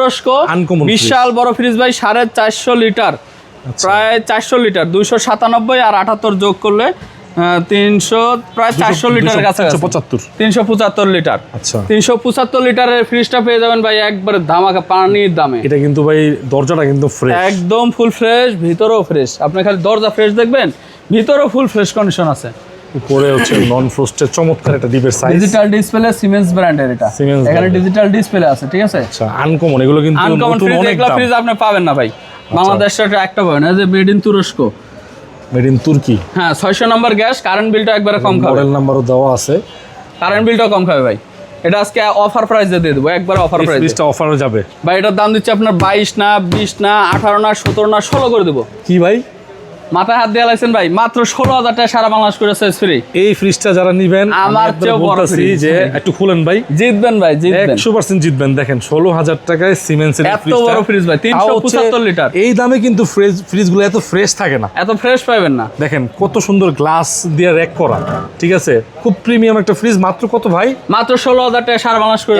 তুরস্ক, বিশাল বড় ফ্রিজ ভাই, 450 লিটার, প্রায় 400 লিটার, 297 আর 78 যোগ করলে 300, প্রায় 400 লিটারের কাছে, 375 লিটার। আচ্ছা, 375 লিটারের ফ্রিজটা পেয়ে যাবেন ভাই একবারে ধামাকা পানির দামে। এটা কিন্তু ভাই দরজাটা কিন্তু ফ্রেশ, একদম ফুল ফ্রেশ, ভিতরেও ফ্রেশ। আপনি খালি দরজা ফ্রেশ দেখবেন, ভিতরেও ফুল ফ্রেশ কন্ডিশন আছে। উপরে হচ্ছে নন ফ্রস্টের চমৎকার একটা ডিপের সাইজ, ডিজিটাল ডিসপ্লে, সিমেন্স ব্র্যান্ডের এটা। এখানে ডিজিটাল ডিসপ্লে আছে, ঠিক আছে। আচ্ছা, আনকমন, এগুলো কিন্তু আনকমন ফ্রিজ, এগুলো ফ্রিজ আপনি পাবেন না ভাই বাংলাদেশে, একটা পাবেন এই যে মেড ইন তুরস্ক, মেড ইন তুর্কি। হ্যাঁ, 600 নম্বর গ্যাস, কারেন্ট বিলটা একবারে কম খাবে, মডেল নাম্বারও দেওয়া আছে, কারেন্ট বিলটাও কম খাবে ভাই। এটা আজকে অফার প্রাইসে দিয়ে দেবো, একবার অফার প্রাইসে। ফ্রিজটা অফারে যাবে ভাই, এটার দাম দিচ্ছে আপনার 22 না, 20 না, 18 না, 17 না, 16 করে দেবো। কি ভাই, মাথায় হাত দিয়ে লাইছেন ভাই, মাত্র 16,000 টাকা সারা বাংলাদেশ করে সেলস ফ্রি। এই ফ্রিজটা যারা নিবেন, আমার চেয়েও বড় ফ্রিজ, যে একটু খুলেন ভাই, জিতবেন ভাই, জিতবেন 100% জিতবেন। দেখেন 16,000 টাকায় সিমেন্সের এত বড় ফ্রিজ ভাই, 375 লিটার। এই দামে কিন্তু ফ্রিজগুলো এত ফ্রেশ থাকে না, এত ফ্রেশ পাবেন না। দেখেন কত সুন্দর গ্লাস দিয়ে র‍্যাক করা, ঠিক আছে, খুব প্রিমিয়াম একটা ফ্রিজ। মাত্র কত ভাই? মাত্র 16,000 টাকা সারা বাংলাদেশ করে